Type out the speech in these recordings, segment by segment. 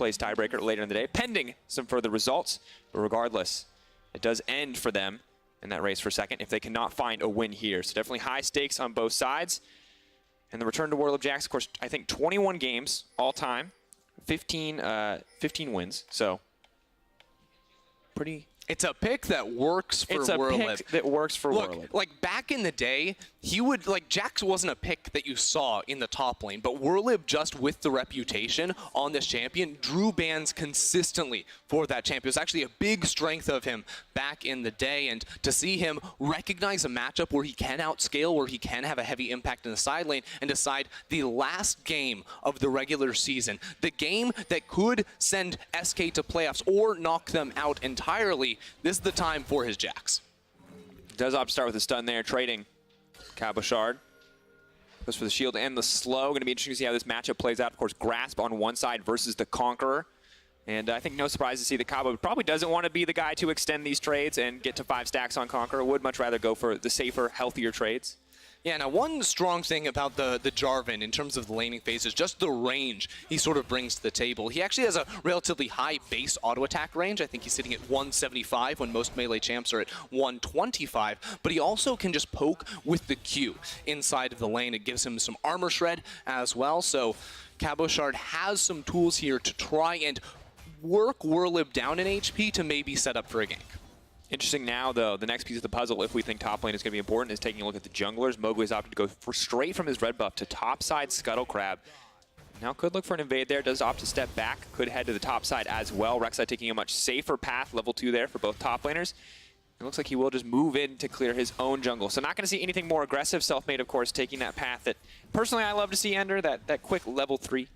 place tiebreaker later in the day, pending some further results. But regardless, it does end for them in that race for second if they cannot find a win here. So definitely high stakes on both sides. And the return to World of Jacks, of course, I think 21 games all time, 15 wins. So pretty... It's a pick that works for Werlib. It's a pick that works for Werlib. Look, like back in the day, he would, like, Jax wasn't a pick that you saw in the top lane, but Werlib, just with the reputation on this champion, drew bans consistently for that champion. It was actually a big strength of him back in the day, and to see him recognize a matchup where he can outscale, where he can have a heavy impact in the side lane, and decide the last game of the regular season, the game that could send SK to playoffs or knock them out entirely, this is the time for his Jax. Does opt to start with a stun there, trading Cabochard. Goes for the shield and the slow. Going to be interesting to see how this matchup plays out. Of course, Grasp on one side versus the Conqueror. And I think no surprise to see that Cabo probably doesn't want to be the guy to extend these trades and get to 5 stacks on Conqueror. Would much rather go for the safer, healthier trades. Yeah, now one strong thing about the Jarvan in terms of the laning phase is just the range he sort of brings to the table. He actually has a relatively high base auto attack range. I think he's sitting at 175 when most melee champs are at 125, but he also can just poke with the Q inside of the lane. It gives him some armor shred as well, so Cabochard has some tools here to try and work Werlib down in HP to maybe set up for a gank. Interesting now, though, the next piece of the puzzle, if we think top lane is going to be important, is taking a look at the junglers. Mowgli's opted to go straight from his red buff to topside Scuttle Crab. Now could look for an invade there, does opt to step back, could head to the top side as well. Rek'Sai taking a much safer path, level 2 there for both top laners. It looks like he will just move in to clear his own jungle. So not going to see anything more aggressive. Selfmade, of course, taking that path that personally I love to see ender, that quick level 3.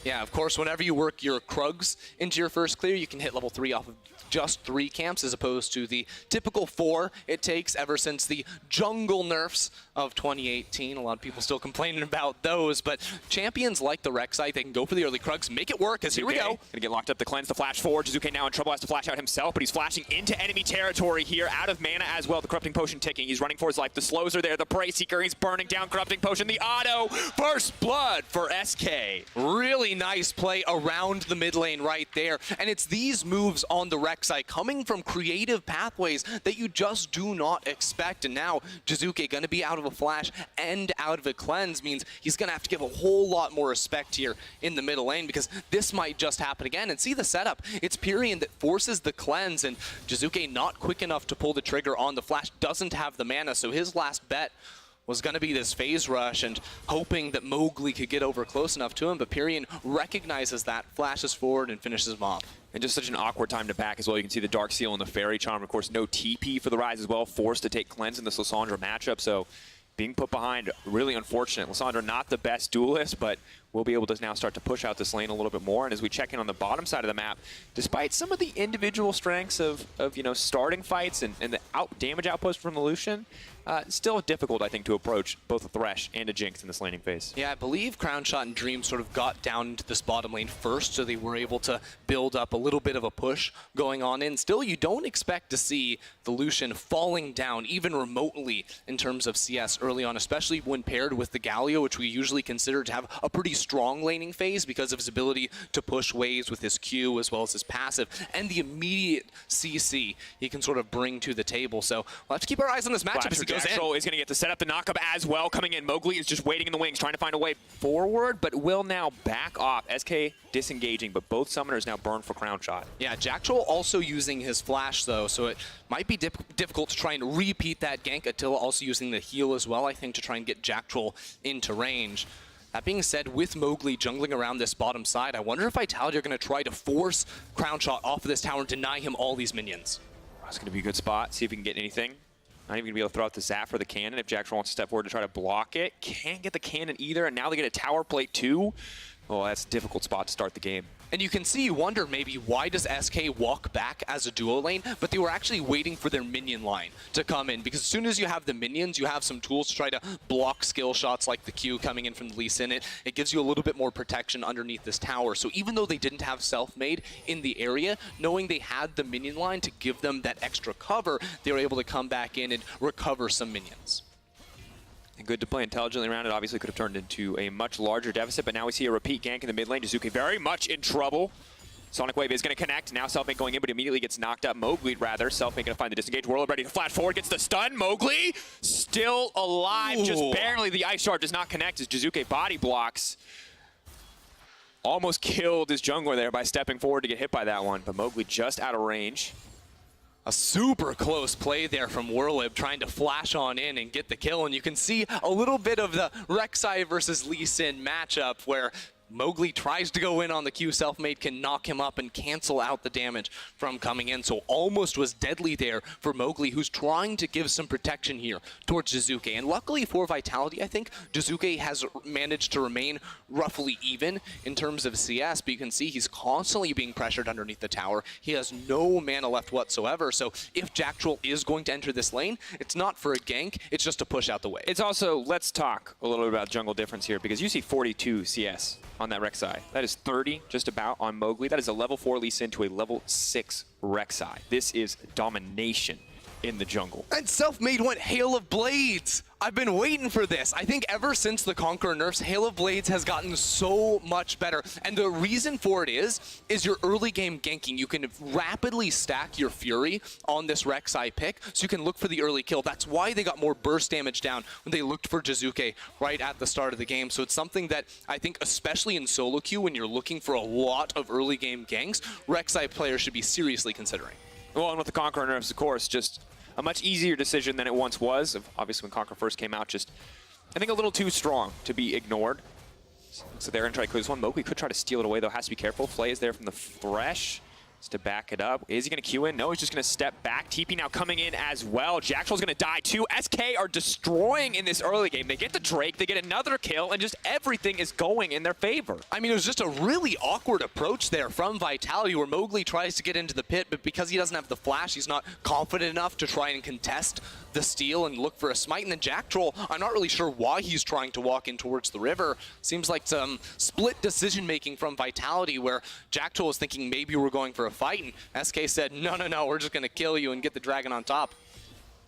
Yeah, of course, whenever you work your Krugs into your first clear, you can hit level 3 off of just 3 camps as opposed to the typical 4 it takes ever since the jungle nerfs of 2018. A lot of people still complaining about those, but champions like the Rek'Sai, they can go for the early Krugs, make it work, as here we go. Gonna get locked up, the cleanse, the flash forward. Jizuke now in trouble, has to flash out himself, but he's flashing into enemy territory here, out of mana as well. The Corrupting Potion ticking, he's running for his life. The slows are there, the Prey Seeker, he's burning down Corrupting Potion, the auto, first blood for SK. Really nice play around the mid lane right there, and it's these moves on the Rek'Sai coming from creative pathways that you just do not expect. And now Jizuke going to be out of a flash and out of a cleanse means he's going to have to give a whole lot more respect here in the middle lane, because this might just happen again. And see the setup, it's Pyrion that forces the cleanse, and Jizuke not quick enough to pull the trigger on the flash, doesn't have the mana, so his last bet was going to be this phase rush and hoping that Mowgli could get over close enough to him, but Pyrion recognizes that, flashes forward, and finishes him off. And just such an awkward time to back as well. You can see the Dark Seal and the Fairy Charm. Of course, no TP for the Rise as well, forced to take cleanse in this Lissandra matchup, so being put behind, really unfortunate. Lissandra not the best duelist, but we'll be able to now start to push out this lane a little bit more. And as we check in on the bottom side of the map, despite some of the individual strengths of you know, starting fights and the damage outpost from the Lucian, still difficult, I think, to approach both a Thresh and a Jinx in this laning phase. Yeah, I believe Crownshot and Dream sort of got down into this bottom lane first, so they were able to build up a little bit of a push going on in. Still, you don't expect to see the Lucian falling down even remotely in terms of CS early on, especially when paired with the Galio, which we usually consider to have a pretty strong laning phase because of his ability to push waves with his Q as well as his passive and the immediate CC he can sort of bring to the table. So we'll have to keep our eyes on this matchup as he goes in. Is going to get the setup, the knockup as well. Coming in, Mowgli is just waiting in the wings, trying to find a way forward, but will now back off. SK disengaging, but both summoners now burn for Crown Shot. Yeah, Jack Troll also using his flash, though, so it might be difficult to try and repeat that gank. Attila also using the heal as well, I think, to try and get Jack Troll into range. That being said, with Mowgli jungling around this bottom side, I wonder if Vitality are going to try to force Crown Shot off of this tower and deny him all these minions. That's going to be a good spot. See if we can get anything. Not even going to be able to throw out the Zap or the cannon if Jack Troll wants to step forward to try to block it. Can't get the cannon either, and now they get a tower plate too. Oh, that's a difficult spot to start the game. And you can see, you wonder maybe why does SK walk back as a duo lane, but they were actually waiting for their minion line to come in, because as soon as you have the minions, you have some tools to try to block skill shots like the Q coming in from the Lee Sin. It gives you a little bit more protection underneath this tower. So even though they didn't have self-made in the area, knowing they had the minion line to give them that extra cover, they were able to come back in and recover some minions. And good to play intelligently around it. Obviously could have turned into a much larger deficit, but now we see a repeat gank in the mid lane. Jizuke very much in trouble. Sonic Wave is going to connect. Now Selfmade going in, but immediately gets knocked up. Mowgli, rather. Selfmade going to find the disengage. Warlord ready to flash forward. Gets the stun. Mowgli still alive. Ooh. Just barely. The Ice Shard does not connect as Jizuke body blocks. Almost killed his jungler there by stepping forward to get hit by that one. But Mowgli just out of range. A super close play there from Warlib trying to flash on in and get the kill. And you can see a little bit of the Rek'Sai versus Lee Sin matchup where Mowgli tries to go in on the Q. Selfmade can knock him up and cancel out the damage from coming in. So almost was deadly there for Mowgli, who's trying to give some protection here towards Jizuke. And luckily for Vitality, I think Jizuke has managed to remain roughly even in terms of CS, but you can see he's constantly being pressured underneath the tower. He has no mana left whatsoever. So if Jack Troll is going to enter this lane, it's not for a gank, it's just to push out the wave. It's also, let's talk a little bit about jungle difference here, because you see 42 CS on that Rek'Sai. That is 30 just about on Mowgli. That is a level 4 Lee Sin to a level 6 Rek'Sai. This is domination in the jungle. And Selfmade went Hail of Blades. I've been waiting for this. I think ever since the Conqueror nerfs, Hail of Blades has gotten so much better. And the reason for it is your early game ganking. You can rapidly stack your Fury on this Rek'Sai pick, so you can look for the early kill. That's why they got more burst damage down when they looked for Jizuke right at the start of the game. So it's something that I think, especially in solo queue, when you're looking for a lot of early game ganks, Rek'Sai players should be seriously considering. Well, and with the Conqueror nerfs, of course, just a much easier decision than it once was. Obviously, when Conqueror first came out, just, I think, a little too strong to be ignored. So they're going to try to clear this one. Mowgli could try to steal it away, though. Has to be careful. Flay is there from the Thresh. To back it up. Is he going to Q in? No, he's just going to step back. TP now coming in as well. Jack Troll's going to die too. SK are destroying in this early game. They get the Drake, they get another kill, and just everything is going in their favor. I mean, it was just a really awkward approach there from Vitality where Mowgli tries to get into the pit, but because he doesn't have the flash, he's not confident enough to try and contest the steal and look for a smite. And then Jack Troll, I'm not really sure why he's trying to walk in towards the river. Seems like some split decision-making from Vitality where Jack Troll was thinking maybe we're going for a fight, and SK said, no, we're just going to kill you and get the dragon on top.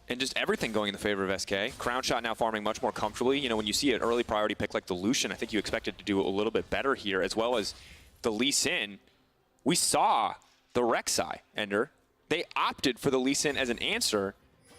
And just everything going in the favor of SK. Crown Shot now farming much more comfortably. You know, when you see an early priority pick like the Lucian, I think you expect it to do a little bit better here, as well as the Lee Sin. We saw the Rek'Sai, Ender. They opted for the Lee Sin as an answer,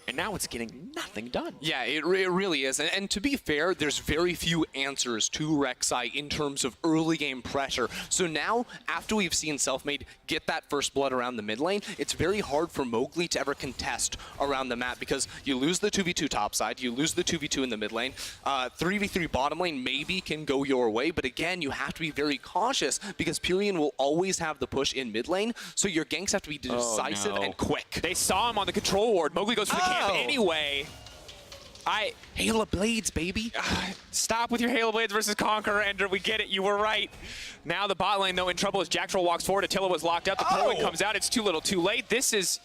and now it's getting nothing done. Yeah, it really is. And to be fair, there's very few answers to Rek'Sai in terms of early game pressure. So now, after we've seen Selfmade get that first blood around the mid lane, it's very hard for Mowgli to ever contest around the map because you lose the 2v2 top side, you lose the 2v2 in the mid lane, 3v3 bottom lane maybe can go your way, but again, you have to be very cautious because Pyrian will always have the push in mid lane, so your ganks have to be decisive and quick. They saw him on the control ward. Mowgli goes for the camp anyway. Hail of Blades, baby. Stop with your Hail of Blades versus Conqueror, Ender. We get it. You were right. Now the bot lane, though, in trouble as Jack Troll walks forward. Attila was locked up. The Poland comes out. It's too little, too late. This is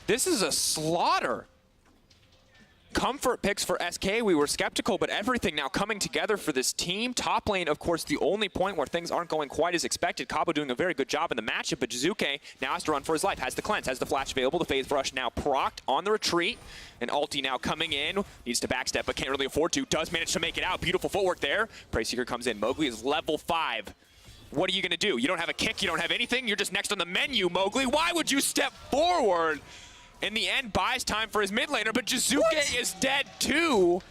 a slaughter. Comfort picks for SK. We were skeptical, but everything now coming together for this team. Top lane, of course, the only point where things aren't going quite as expected. Cabo doing a very good job in the matchup, but Jizuke now has to run for his life. Has the cleanse, has the flash available. The Phase Rush now procced on the retreat. And ulti now coming in. Needs to backstep, but can't really afford to. Does manage to make it out. Beautiful footwork there. Prey Seeker comes in. Mowgli is level 5. What are you going to do? You don't have a kick. You don't have anything. You're just next on the menu, Mowgli. Why would you step forward? In the end, buys time for his mid laner, but Jizuke is dead too.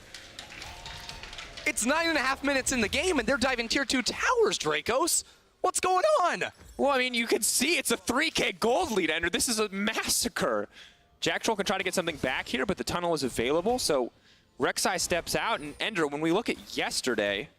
It's 9.5 minutes in the game, and they're diving tier 2 towers, Dracos. What's going on? Well, I mean, you can see it's a 3K gold lead, Ender. This is a massacre. Jack Troll can try to get something back here, but the tunnel is available, so Rek'Sai steps out, and Ender, when we look at yesterday,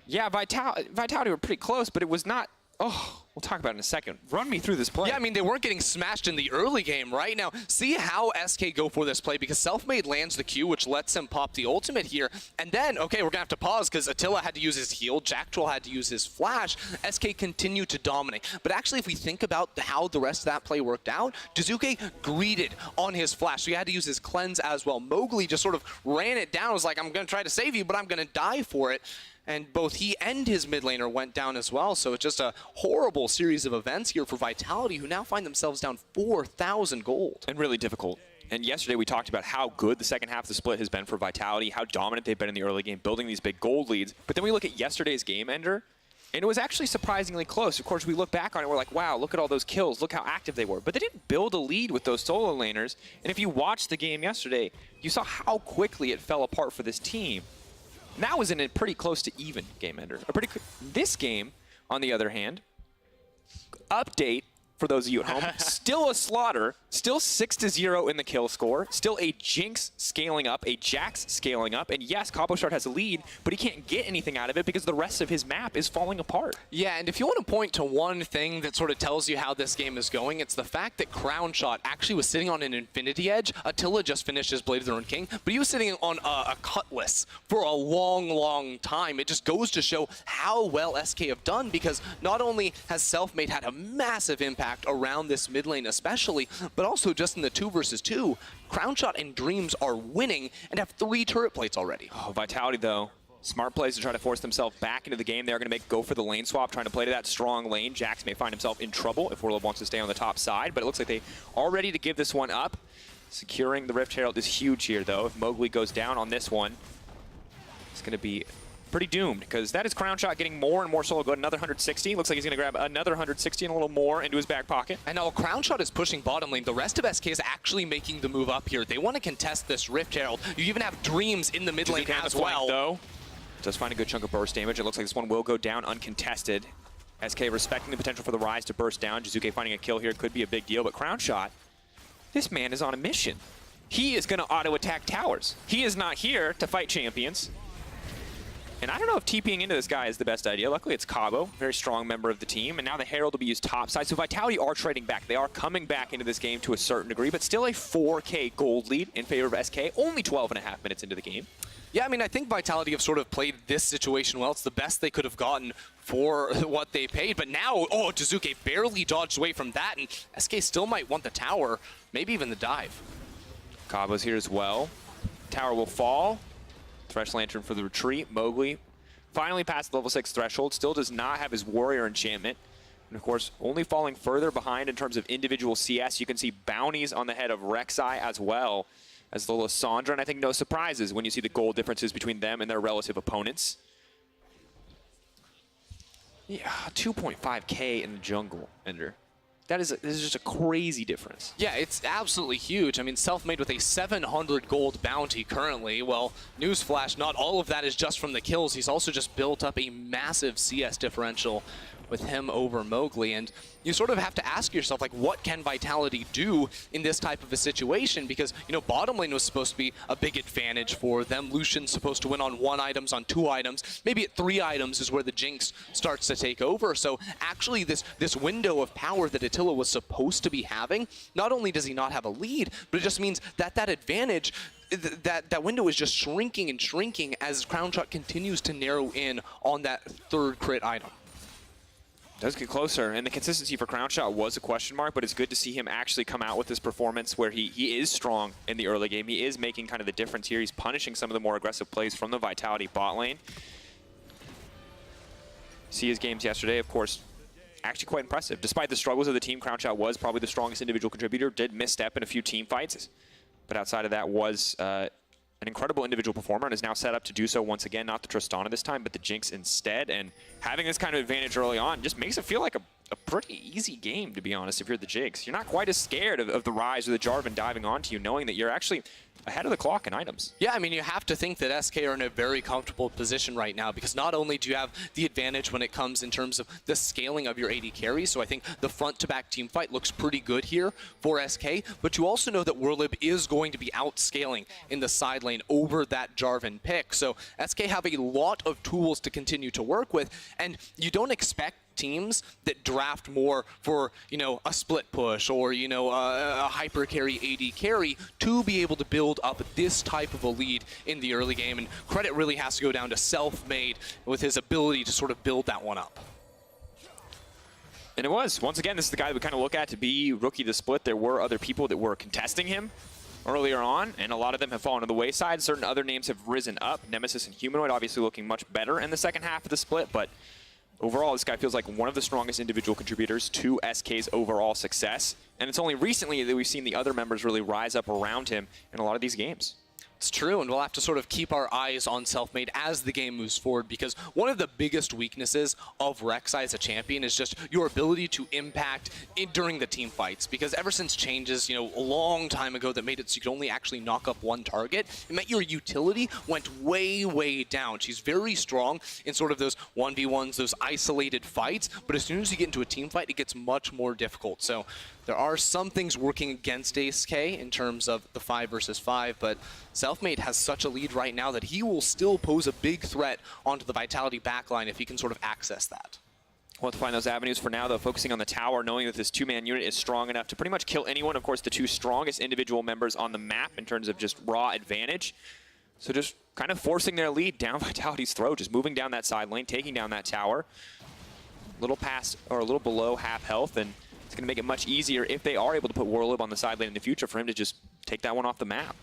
yeah, Vitality were pretty close, but it was not... Oh, we'll talk about it in a second. Run me through this play. Yeah, I mean, they weren't getting smashed in the early game, right? Now, see how SK go for this play because Selfmade lands the Q, which lets him pop the ultimate here. And then, okay, we're going to have to pause because Attila had to use his heal, Jack Troll had to use his flash. SK continued to dominate. But actually, if we think about how the rest of that play worked out, Jizuke greeted on his flash, so he had to use his cleanse as well. Mowgli just sort of ran it down, was like, I'm going to try to save you, but I'm going to die for it. And both he and his mid laner went down as well. So it's just a horrible series of events here for Vitality, who now find themselves down 4,000 gold. And really difficult And yesterday we talked about how good the second half of the split has been for Vitality, how dominant they've been in the early game, building these big gold leads. But then we look at yesterday's game ender, and it was actually surprisingly close. Of course, we look back on it, we're like, wow, look at all those kills, look how active they were. But they didn't build a lead with those solo laners. And if you watched the game yesterday, you saw how quickly it fell apart for this team. And that was in a pretty close to even game ender. This game, on the other hand, update for those of you at home, still a slaughter, still 6-0 in the kill score, still a Jinx scaling up, a Jax scaling up, and yes, Cabochard has a lead, but he can't get anything out of it because the rest of his map is falling apart. Yeah, and if you want to point to one thing that sort of tells you how this game is going, it's the fact that Crownshot actually was sitting on an Infinity Edge. Attila just finished his Blade of the Ruined King, but he was sitting on a Cutlass for a long, long time. It just goes to show how well SK have done, because not only has Selfmade had a massive impact around this mid lane especially, but also just in the 2 versus 2, Crownshot and Dreams are winning and have 3 turret plates already. Oh, Vitality though, smart plays to try to force themselves back into the game. They're going to go for the lane swap, trying to play to that strong lane. Jax may find himself in trouble if Warlord wants to stay on the top side, but it looks like they are ready to give this one up. Securing the Rift Herald is huge here though. If Mowgli goes down on this one, it's going to be pretty doomed, because that is Crownshot getting more and more solo good. Another 160. Looks like he's going to grab another 160 and a little more into his back pocket. And now Crownshot is pushing bottom lane. The rest of SK is actually making the move up here. They want to contest this Rift Herald. You even have Dreams in the mid lane as well. Though, does find a good chunk of burst damage. It looks like this one will go down uncontested. SK respecting the potential for the Rise to burst down. Jizuke finding a kill here could be a big deal, but Crownshot, this man is on a mission. He is going to auto-attack towers. He is not here to fight champions. And I don't know if TPing into this guy is the best idea. Luckily, it's Cabo, very strong member of the team. And now the Herald will be used topside. So Vitality are trading back. They are coming back into this game to a certain degree, but still a 4K gold lead in favor of SK. Only 12.5 minutes into the game. Yeah, I mean, I think Vitality have sort of played this situation well. It's the best they could have gotten for what they paid. But now, oh, Jizuke barely dodged away from that, and SK still might want the tower, maybe even the dive. Cabo's here as well. Tower will fall. Thresh Lantern for the retreat. Mowgli finally passed the level 6 threshold. Still does not have his Warrior enchantment. And of course, only falling further behind in terms of individual CS. You can see bounties on the head of Rek'Sai as well as the Lysandra. And I think no surprises when you see the gold differences between them and their relative opponents. Yeah, 2.5K in the jungle, Ender. This is just a crazy difference. Yeah, it's absolutely huge. I mean, Selfmade with a 700 gold bounty currently. Well, newsflash, not all of that is just from the kills. He's also just built up a massive CS differential with him over Mowgli. And you sort of have to ask yourself, like, what can Vitality do in this type of a situation? Because, you know, bottom lane was supposed to be a big advantage for them. Lucian's supposed to win on 1 items, on 2 items. Maybe at 3 items is where the Jinx starts to take over. So actually this window of power that Attila was supposed to be having, not only does he not have a lead, but it just means that that advantage, that window is just shrinking and shrinking as Crownshot continues to narrow in on that 3rd crit item. Does get closer, and the consistency for Crownshot was a question mark, but it's good to see him actually come out with this performance where he is strong in the early game. He is making kind of the difference here. He's punishing some of the more aggressive plays from the Vitality bot lane. See his games yesterday, of course, actually quite impressive. Despite the struggles of the team, Crownshot was probably the strongest individual contributor, did misstep in a few team fights, but outside of that was an incredible individual performer and is now set up to do so once again, not the Tristana this time, but the Jinx instead. And having this kind of advantage early on just makes it feel like a pretty easy game, to be honest, if you're the Jinx. You're not quite as scared of the Rise or the Jarvan diving onto you, knowing that you're actually ahead of the clock in items. Yeah, I mean, you have to think that SK are in a very comfortable position right now, because not only do you have the advantage when it comes in terms of the scaling of your AD carries, so I think the front-to-back team fight looks pretty good here for SK, but you also know that Warlib is going to be outscaling in the side lane over that Jarvan pick. So SK have a lot of tools to continue to work with, and you don't expect teams that draft more for, you know, a split push or, you know, a hyper carry AD carry to be able to build up this type of a lead in the early game. And credit really has to go down to Selfmade with his ability to sort of build that one up. And it was. Once again, this is the guy that we kind of look at to be rookie of the split. There were other people that were contesting him earlier on, and a lot of them have fallen to the wayside. Certain other names have risen up. Nemesis and Humanoid obviously looking much better in the second half of the split, but overall, this guy feels like one of the strongest individual contributors to SK's overall success. And it's only recently that we've seen the other members really rise up around him in a lot of these games. It's true, and we'll have to sort of keep our eyes on Selfmade as the game moves forward, because one of the biggest weaknesses of Rek'Sai as a champion is just your ability to impact during the team fights. Because ever since changes, a long time ago that made it so you could only actually knock up one target, it meant your utility went way, way down. She's very strong in sort of those 1v1s, those isolated fights, but as soon as you get into a team fight, it gets much more difficult. So there are some things working against SK in terms of the 5 versus 5, but Selfmade has such a lead right now that he will still pose a big threat onto the Vitality backline if he can sort of access that. We'll have to find those avenues for now, though, focusing on the tower, knowing that this two-man unit is strong enough to pretty much kill anyone. Of course, the two strongest individual members on the map in terms of just raw advantage. So just kind of forcing their lead down Vitality's throat, just moving down that side lane, taking down that tower. A little past, or a little below half health, and it's going to make it much easier if they are able to put Warlib on the side lane in the future for him to just take that one off the map.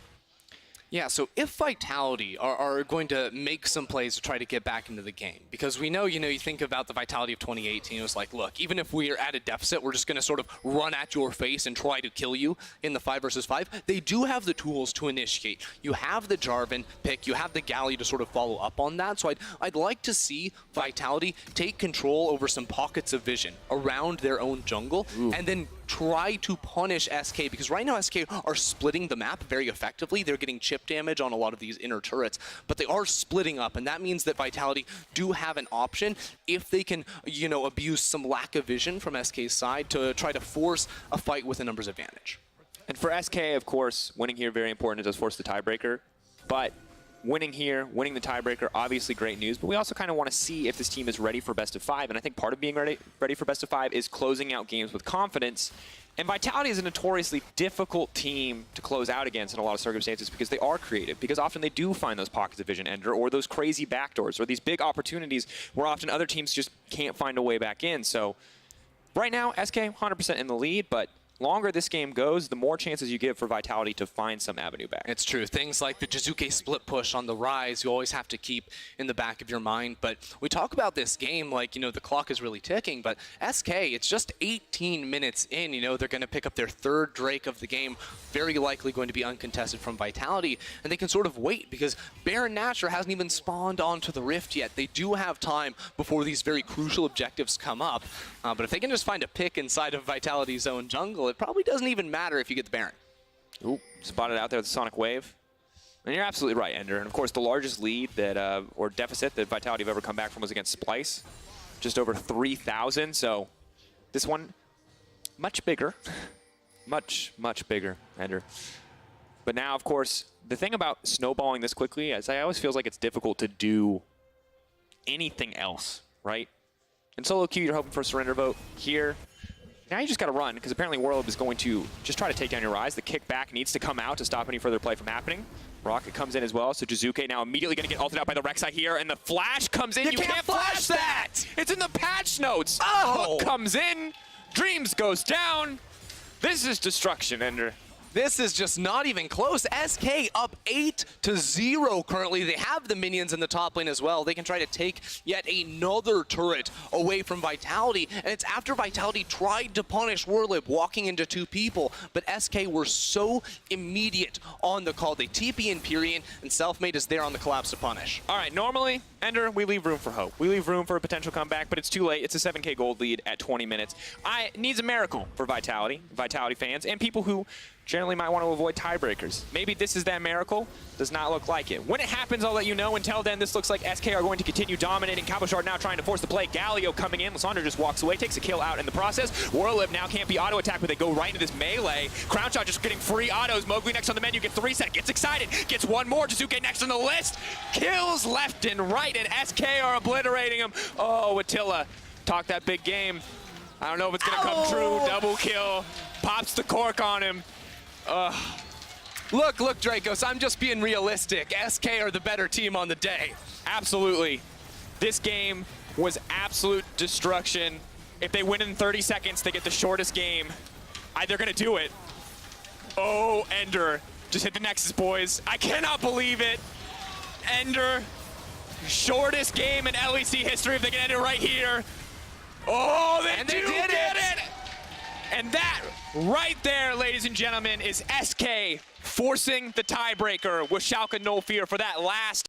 Yeah, so if Vitality are going to make some plays to try to get back into the game, because we know, you think about the Vitality of 2018, it was like, look, even if we are at a deficit, we're just going to sort of run at your face and try to kill you in the 5 versus 5. They do have the tools to initiate. You have the Jarvan pick, you have the Galio to sort of follow up on that, so I'd like to see Vitality take control over some pockets of vision around their own jungle, and then try to punish SK, because right now SK are splitting the map very effectively. They're getting chip damage on a lot of these inner turrets, but they are splitting up, and that means that Vitality do have an option if they can, abuse some lack of vision from SK's side to try to force a fight with a numbers advantage. And for SK, of course, winning here very important. It does force the tiebreaker, but winning here, winning the tiebreaker, obviously great news, but we also kind of want to see if this team is ready for best of 5, and I think part of being ready for best of 5 is closing out games with confidence. And Vitality is a notoriously difficult team to close out against in a lot of circumstances because they are creative, because often they do find those pockets of vision ender or those crazy backdoors or these big opportunities where often other teams just can't find a way back in. So right now, SK 100% in the lead, but longer this game goes, the more chances you give for Vitality to find some avenue back. It's true. Things like the Jizuke split push on the rise, you always have to keep in the back of your mind. But we talk about this game like, the clock is really ticking, but SK, it's just 18 minutes in, they're going to pick up their 3rd Drake of the game, very likely going to be uncontested from Vitality, and they can sort of wait because Baron Nashor hasn't even spawned onto the Rift yet. They do have time before these very crucial objectives come up, but if they can just find a pick inside of Vitality's own jungle, it probably doesn't even matter if you get the Baron. Ooh, spotted out there with the Sonic Wave. And you're absolutely right, Ender. And of course, the largest lead that, or deficit that Vitality have ever come back from was against Splice. Just over 3,000. So this one, much bigger. much, much bigger, Ender. But now, of course, the thing about snowballing this quickly is I always feels like it's difficult to do anything else, right? In solo queue, you're hoping for a surrender vote. Here, now you just got to run, because apparently Warlib is going to just try to take down your Rise. The kickback needs to come out to stop any further play from happening. Rocket comes in as well, so Jizuke now immediately going to get ulted out by the Rek'Sai here, and the flash comes in. You can't flash that! It's in the patch notes! Oh! Hook comes in, Dreams goes down. This is destruction, Ender. This is just not even close. SK up 8-0 currently. They have the minions in the top lane as well. They can try to take yet another turret away from Vitality. And it's after Vitality tried to punish Warlib walking into 2 people. But SK were so immediate on the call. They TP Empyrean, and Selfmade is there on the collapse to punish. All right, normally, Ender, we leave room for hope. We leave room for a potential comeback, but it's too late. It's a 7K gold lead at 20 minutes. It needs a miracle for Vitality fans, and people who generally might want to avoid tiebreakers. Maybe this is that miracle. Does not look like it. When it happens, I'll let you know. Until then, this looks like SK are going to continue dominating. Cabochard now trying to force the play. Galio coming in. Lysandre just walks away, takes a kill out in the process. Warlib now can't be auto-attacked, but they go right into this melee. Crown Shot just getting free autos. Mowgli next on the menu, gets the reset, gets excited, gets one more. Jizuke next on the list. Kills left and right, and SK are obliterating him. Oh, Attila, talk that big game. I don't know if it's going to come true. Double kill. Pops the cork on him. Look, Dracos, I'm just being realistic. SK are the better team on the day. Absolutely. This game was absolute destruction. If they win in 30 seconds, they get the shortest game. They're going to do it. Oh, Ender. Just hit the Nexus, boys. I cannot believe it. Ender, Shortest game in LEC history if they can end it right here. Oh, they did it! And that right there, ladies and gentlemen, is SK forcing the tiebreaker with Schalke No Fear for that last